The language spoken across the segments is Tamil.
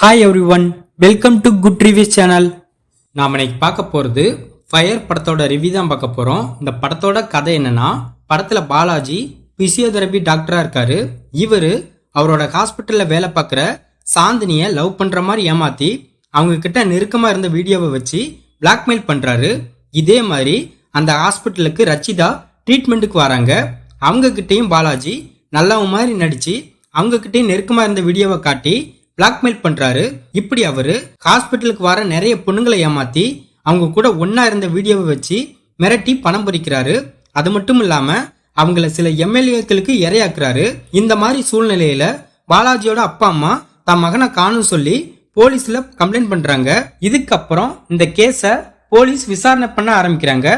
Hi every one, welcome to good reviews channel. நாம் இன்னைக்கு பார்க்க போகிறது ஃபயர் படத்தோட ரிவ்யூ தான் பார்க்க போகிறோம். இந்த படத்தோட கதை என்னன்னா, படத்தில் பாலாஜி பிசியோதெரபி டாக்டராக இருக்காரு. இவர் அவரோட ஹாஸ்பிட்டலில் வேலை பார்க்குற சாந்தினியை லவ் பண்ணுற மாதிரி ஏமாற்றி அவங்க கிட்ட நெருக்கமாக இருந்த வீடியோவை வச்சு பிளாக்மெயில் பண்ணுறாரு. இதே மாதிரி அந்த ஹாஸ்பிட்டலுக்கு ரச்சிதா ட்ரீட்மெண்ட்டுக்கு வராங்க. அவங்க கிட்டேயும் பாலாஜி நல்லவங்க மாதிரி நடித்து அவங்க கிட்டேயும் நெருக்கமாக இருந்த வீடியோவை காட்டி பிளாக்மெயில் பண்றாரு. இப்படி அவரு ஹாஸ்பிட்டலுக்கு வர நிறைய பொண்ணுங்களை ஏமாத்தி அவங்க கூட ஒன்னா இருந்த வீடியோவை வச்சு மிரட்டி பணம் பறிக்கிறாரு. அது மட்டும் இல்லாம அவங்கள சில எம்எல்ஏக்களுக்கு இரையாக்குறாரு. இந்த மாதிரி சூழ்நிலையில பாலாஜியோட அப்பா அம்மா தன் மகனை காணும் சொல்லி போலீஸ்ல கம்ப்ளைண்ட் பண்றாங்க. இதுக்கப்புறம் இந்த கேஸ போலீஸ் விசாரணை பண்ண ஆரம்பிக்கிறாங்க.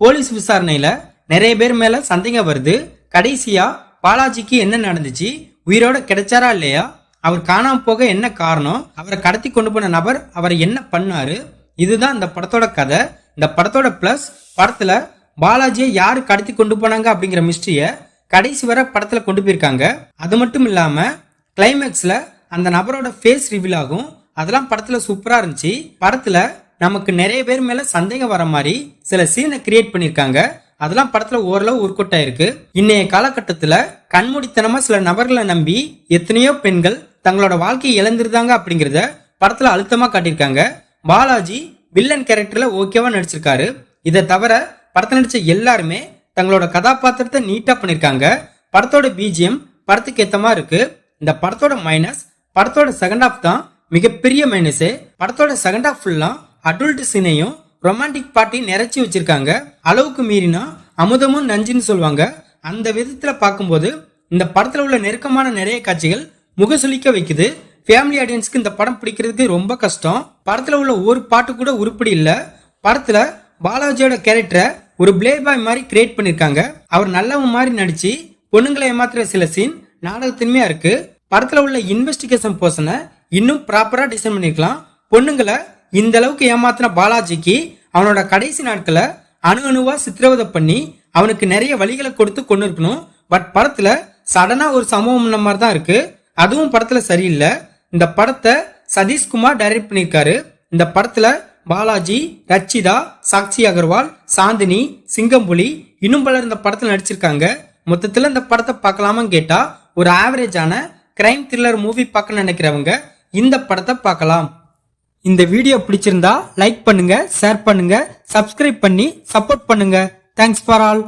போலீஸ் விசாரணையில நிறைய பேர் மேல சந்தேகம் வருது. கடைசியா பாலாஜிக்கு என்ன நடந்துச்சு, உயிரோட கிடைச்சாரா இல்லையா, அவர் காணாம போக என்ன காரணம், அவரை கடத்தி கொண்டு போன நபர் அவரை என்ன பண்ணாரு, இதுதான் இந்த படத்தோட கதை. இந்த படத்தோட பிளஸ், படத்துல பாலாஜியை யாரு கடத்தி கொண்டு போனாங்க அப்படிங்கிற மிஸ்ட்ரிய கடைசி வரை படத்துல கொண்டு போயிருக்காங்க. அது மட்டும் இல்லாம கிளைமேக்ஸ்ல அந்த நபரோட ஃபேஸ் ரிவீல் ஆகும். அதெல்லாம் படத்துல சூப்பரா இருந்துச்சு. படத்துல நமக்கு நிறைய பேர் மேல சந்தேகம் வர மாதிரி சில சீனை கிரியேட் பண்ணிருக்காங்க. அதெல்லாம் படத்துல ஓரளவு ஒர்க் இருக்கு. இன்னைய காலகட்டத்துல கண்மூடித்தனமா சில நபர்களை நம்பி எத்தனையோ பெண்கள் தங்களோட வாழ்க்கையை இழந்திருந்தாங்க அப்படிங்கறத படத்துல அழுத்தமா காட்டியிருக்காங்க. பாலாஜி வில்லன் கேரக்டர்ல ஓகேவா நடிச்சிருக்காரு. இதை தவிர படத்துல நடிச்ச எல்லாருமே தங்களோட கதாபாத்திரத்தை நீட்டா பண்ணிருக்காங்க. படத்தோட பிஜிஎம் படத்துக்கு ஏத்தமா இருக்கு. இந்த படத்தோட மைனஸ், படத்தோட செகண்ட் ஹாஃப் தான் மிகப்பெரிய மைனஸே. படத்தோட செகண்ட் ஹாஃப் ஃபுல்லா அடல்ட் சீனையும் ரொமான்டிக் பார்ட்டியும் நிறைச்சி வச்சிருக்காங்க. அளவுக்கு மீறினா அமுதமும் நஞ்சுன்னு சொல்லுவாங்க. அந்த விதத்துல பார்க்கும்போது இந்த படத்துல உள்ள நெருக்கமான நிறைய காட்சிகள் முகசுளிக்க வைக்குது. ஃபேமிலி ஆடியன்ஸ்க்கு இந்த படம் பிடிக்கிறதுக்கு ரொம்ப கஷ்டம். படத்துல உள்ள ஒரு பாட்டு கூட உருப்படி இல்ல. படத்துல பாலாஜியோட கேரக்டரை ஒரு பிளே பாய் மாதிரி கிரியேட் பண்ணிருக்காங்க. அவர் நல்லவன் மாதிரி நடிச்சு பொண்ணுங்களை ஏமாத்துற சில சீன் நாடகத்தின்மையா இருக்கு. படத்துல உள்ள இன்வெஸ்டிகேஷன் பர்சனை இன்னும் ப்ராப்பரா டிசைன் பண்ணிருக்கலாம். பொண்ணுங்களை இந்த அளவுக்கு ஏமாத்தின பாலாஜிக்கு அவனோட கடைசி நாட்களை அணு அணுவா சித்திரவதை பண்ணி அவனுக்கு நிறைய வழிகளை கொடுத்து கொண்டு இருக்கணும். பட் படத்துல சடனா ஒரு சம்பவம் மாதிரி தான் இருக்கு. அதுவும் படத்துல சரியில்லை. இந்த படத்தை சதீஷ்குமார் டைரக்ட் பண்ணிருக்காரு. இந்த படத்துல பாலாஜி, ரச்சிதா, சாக்ஷி அகர்வால், சாந்தினி, சிங்கம்புலி இன்னும் பலர் இந்த படத்துல நடிச்சிருக்காங்க. மொத்தத்துல இந்த படத்தை பார்க்கலாமான்னு கேட்டா ஒரு ஆவரேஜான கிரைம் த்ரில்லர் மூவி பார்க்க நினைக்கிறவங்க இந்த படத்தை பார்க்கலாம். இந்த வீடியோ பிடிச்சிருந்தா லைக் பண்ணுங்க, ஷேர் பண்ணுங்க, சப்ஸ்கிரைப் பண்ணி சப்போர்ட் பண்ணுங்க. Thanks for all.